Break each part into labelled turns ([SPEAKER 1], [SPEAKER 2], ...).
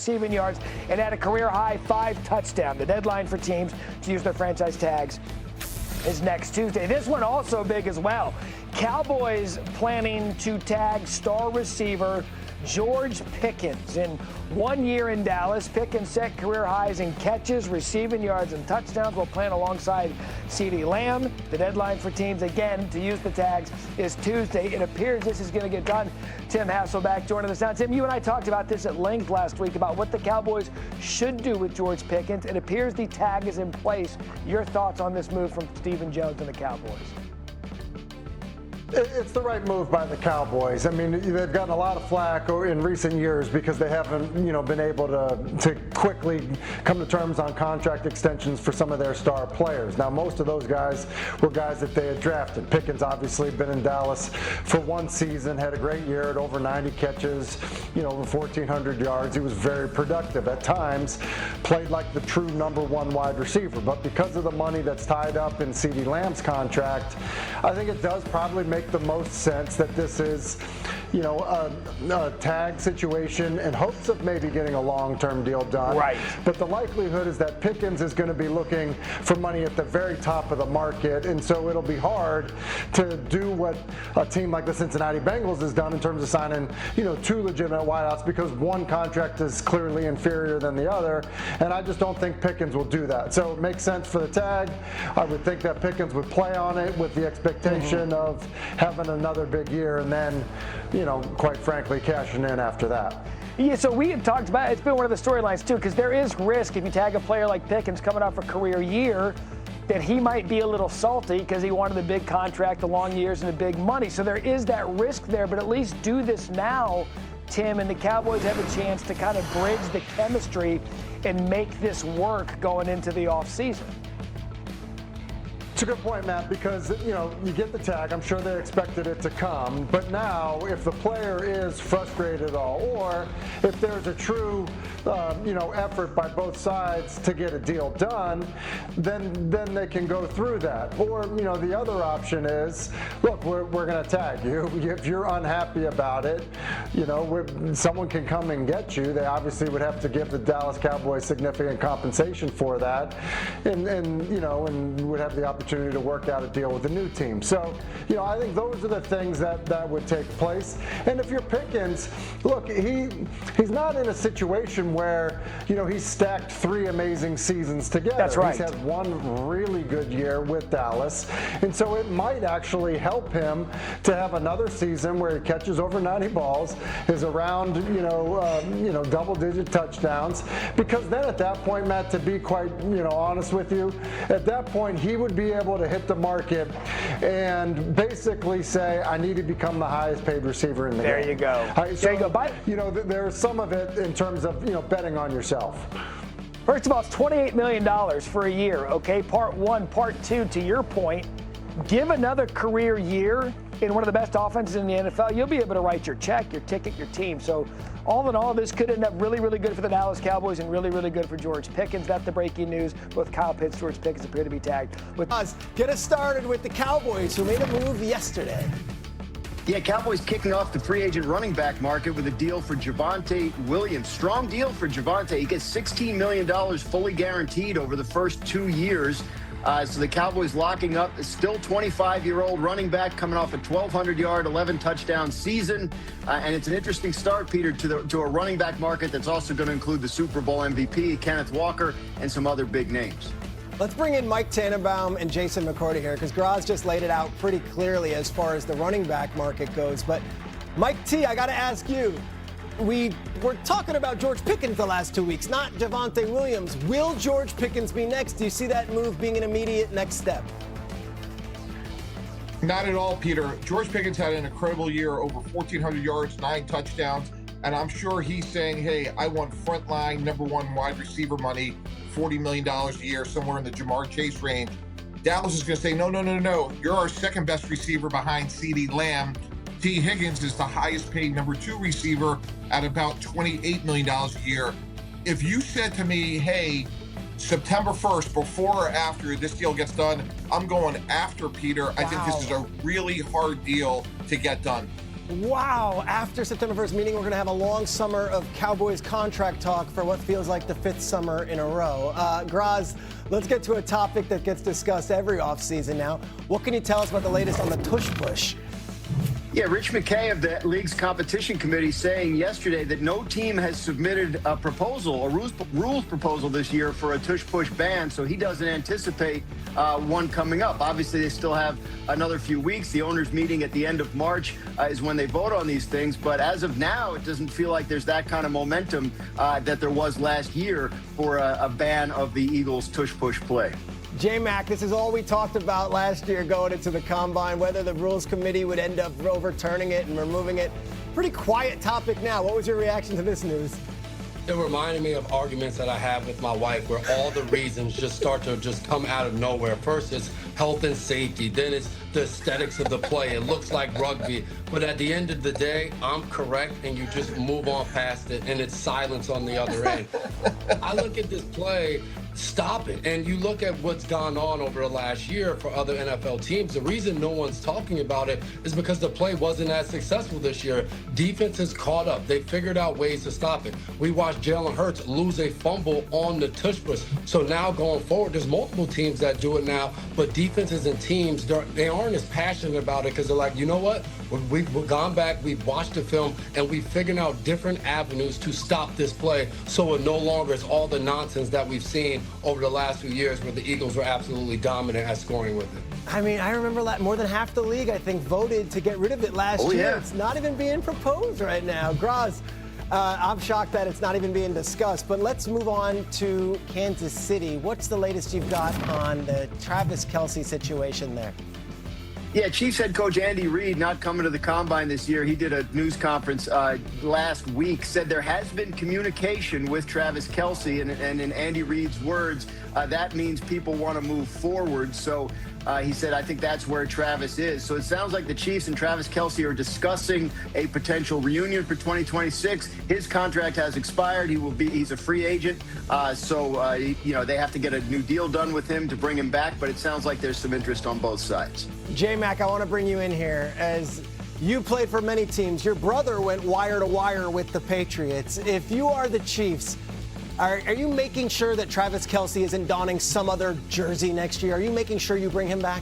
[SPEAKER 1] receiving yards, and had a career-high 5 touchdowns. The deadline for teams to use their franchise tags is next Tuesday. This one also big as well. Cowboys planning to tag star receiver George Pickens. In 1 year in Dallas, Pickens set career highs in catches, receiving yards, and touchdowns while playing alongside CeeDee Lamb. The deadline for teams, again, to use the tags is Tuesday. It appears this is going to get done. Tim Hasselback joining us now. Tim, you and I talked about this at length last week about what the Cowboys should do with George Pickens. It appears the tag is in place. Your thoughts on this move from Stephen Jones and the Cowboys?
[SPEAKER 2] It's the right move by the Cowboys. I mean, they've gotten a lot of flack in recent years because they haven't, been able to quickly come to terms on contract extensions for some of their star players. Now, most of those guys were guys that they had drafted. Pickens obviously been in Dallas for 1 season, had a great year at over 90 catches, over 1,400 yards. He was very productive at times, played like the true #1 wide receiver. But because of the money that's tied up in CeeDee Lamb's contract, I think it does probably make the most sense that this is, a tag situation in hopes of maybe getting a long-term deal done.
[SPEAKER 1] Right.
[SPEAKER 2] But the likelihood is that Pickens is going to be looking for money at the very top of the market, and so it'll be hard to do what a team like the Cincinnati Bengals has done in terms of signing, 2 legitimate wideouts because one contract is clearly inferior than the other, and I just don't think Pickens will do that. So it makes sense for the tag. I would think that Pickens would play on it with the expectation of having another big year and then, quite frankly, cashing in after that.
[SPEAKER 1] Yeah, so we had talked about, it's been one of the storylines too, because there is risk if you tag a player like Pickens coming off a career year that he might be a little salty because he wanted the big contract, the long years, and the big money. So there is that risk there, but at least do this now, Tim, and the Cowboys have a chance to kind of bridge the chemistry and make this work going into the offseason.
[SPEAKER 2] It's a good point, Matt, because, you get the tag. I'm sure they expected it to come. But now, if the player is frustrated at all, or if there's a true, effort by both sides to get a deal done, then they can go through that. Or, the other option is, look, we're going to tag you. If you're unhappy about it, someone can come and get you. They obviously would have to give the Dallas Cowboys significant compensation for that, and would have the opportunity to work out a deal with the new team. So, I think those are the things that would take place. And if you're Pickens, look, he's not in a situation where, he's stacked 3 amazing seasons together.
[SPEAKER 1] That's right.
[SPEAKER 2] He's had 1 really good year with Dallas. And so it might actually help him to have another season where he catches over 90 balls, is around, double-digit touchdowns. Because then at that point, Matt, to be quite, honest with you, at that point he would be able to hit the market and basically say, I need to become the highest paid receiver in the game.
[SPEAKER 1] There you go.
[SPEAKER 2] There you go. There's some of it in terms of, betting on yourself.
[SPEAKER 1] First of all, it's $28 million for a year, okay? Part 1. Part 2, to your point, give another career year in one of the best offenses in the NFL, you'll be able to write your check, your ticket, your team. So all in all, this could end up really, really good for the Dallas Cowboys and really, really good for George Pickens. That's the breaking news. Both Kyle Pitts, George Pickens appear to be tagged.
[SPEAKER 3] Get us started with the Cowboys, who made a move yesterday.
[SPEAKER 4] Yeah, Cowboys kicking off the free agent running back market with a deal for Javonte Williams. Strong deal for Javonte. He gets $16 million fully guaranteed over the first 2 years. So the Cowboys locking up a still 25-year-old running back coming off a 1,200-yard, 11-touchdown season. And it's an interesting start, Peter, to a running back market that's also going to include the Super Bowl MVP, Kenneth Walker, and some other big names.
[SPEAKER 3] Let's bring in Mike Tannenbaum and Jason McCourty here, because Graz just laid it out pretty clearly as far as the running back market goes. But Mike T, I got to ask you, we were talking about George Pickens the last 2 weeks, not Javonte Williams. Will George Pickens be next? Do you see that move being an immediate next step?
[SPEAKER 5] Not at all, Peter. George Pickens had an incredible year, over 1,400 yards, 9 touchdowns. And I'm sure he's saying, hey, I want frontline #1 wide receiver money, $40 million a year, somewhere in the Jamar Chase range. Dallas is going to say, no. You're our second best receiver behind CeeDee Lamb. T. Higgins is the highest paid #2 receiver at about $28 million a year. If you said to me, hey, September 1st, before or after this deal gets done, I'm going after Peter. Wow. I think this is a really hard deal to get done.
[SPEAKER 3] Wow, after September 1st meeting, we're going to have a long summer of Cowboys contract talk for what feels like the 5th summer in a row. Graz, let's get to a topic that gets discussed every offseason now. What can you tell us about the latest on the tush push?
[SPEAKER 4] Yeah, Rich McKay of the league's competition committee saying yesterday that no team has submitted a proposal, a rules proposal this year for a tush-push ban, so he doesn't anticipate one coming up. Obviously, they still have another few weeks. The owners' meeting at the end of March is when they vote on these things, but as of now, it doesn't feel like there's that kind of momentum that there was last year for a ban of the Eagles' tush-push play.
[SPEAKER 3] J-Mac, this is all we talked about last year going into the Combine, whether the Rules Committee would end up overturning it and removing it. Pretty quiet topic now. What was your reaction to this news?
[SPEAKER 6] It reminded me of arguments that I have with my wife where all the reasons just start to just come out of nowhere. First, it's health and safety. Then it's the aesthetics of the play. It looks like rugby. But at the end of the day, I'm correct, and you just move on past it, and it's silence on the other end. I look at this play, stop it. And you look at what's gone on over the last year for other NFL teams. The reason no one's talking about it is because the play wasn't as successful this year. Defense has caught up. They figured out ways to stop it. We watched Jalen Hurts lose a fumble on the tush push. So now going forward, there's multiple teams that do it now, but defenses and teams, they aren't as passionate about it because they're like, you know what? We've gone back, we've watched the film, and we've figured out different avenues to stop this play so it no longer is all the nonsense that we've seen over the last few years where the Eagles were absolutely dominant at scoring with it.
[SPEAKER 3] I mean, I remember more than half the league, I think, voted to get rid of it last year.
[SPEAKER 4] Yeah.
[SPEAKER 3] It's not even being proposed right now. Graz, I'm shocked that it's not even being discussed, but let's move on to Kansas City. What's the latest you've got on the Travis Kelce situation there?
[SPEAKER 4] Yeah, Chiefs head coach Andy Reid not coming to the Combine this year. He did a news conference last week, said there has been communication with Travis Kelce, and in Andy Reid's words, that means people want to move forward. So he said, I think that's where Travis is. So it sounds like the Chiefs and Travis Kelce are discussing a potential reunion for 2026. His contract has expired. He's a free agent. They have to get a new deal done with him to bring him back, but it sounds like there's some interest on both sides.
[SPEAKER 3] J-Mac, I want to bring you in here. As you played for many teams, your brother went wire to wire with the Patriots. If you are the Chiefs, are you making sure that Travis Kelce isn't donning some other jersey next year? Are you making sure you bring him back?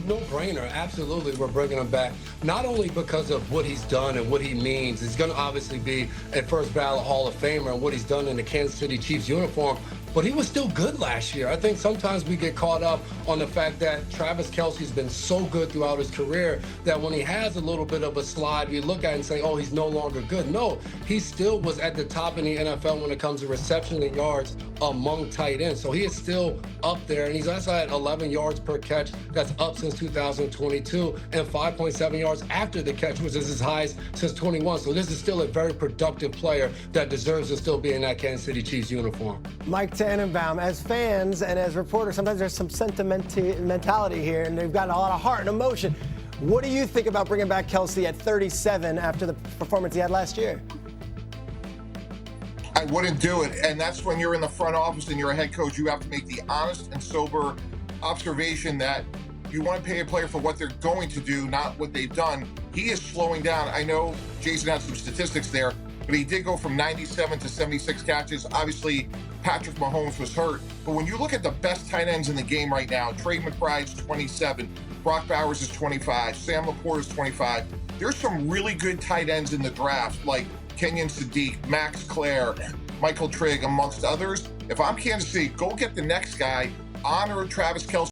[SPEAKER 6] No brainer. Absolutely, we're bringing him back. Not only because of what he's done and what he means. He's going to obviously be a first ballot Hall of Famer and what he's done in the Kansas City Chiefs uniform. But he was still good last year. I think sometimes we get caught up on the fact that Travis Kelce's been so good throughout his career that when he has a little bit of a slide, we look at it and say, oh, he's no longer good. No, he still was at the top in the NFL when it comes to reception and yards among tight ends. So he is still up there, and he's also at 11 yards per catch. That's up since 2022, and 5.7 yards after the catch, which is his highest since 21. So this is still a very productive player that deserves to still be in that Kansas City Chiefs uniform.
[SPEAKER 3] Mike Tannenbaum, as fans and as reporters, sometimes there's some sentimentality here, and they've got a lot of heart and emotion. What do you think about bringing back Kelce at 37 after the performance he had last year?
[SPEAKER 5] I wouldn't do it. And that's when you're in the front office and you're a head coach, you have to make the honest and sober observation that you want to pay a player for what they're going to do, not what they've done. He is slowing down. I know Jason had some statistics there, but he did go from 97 to 76 catches. Obviously, Patrick Mahomes was hurt. But when you look at the best tight ends in the game right now, Trey McBride's 27, Brock Bowers is 25, Sam Laporte is 25. There's some really good tight ends in the draft, like Kenyon Sadiq, Max Clare, Michael Trigg, amongst others. If I'm Kansas City, go get the next guy, honor Travis Kelce.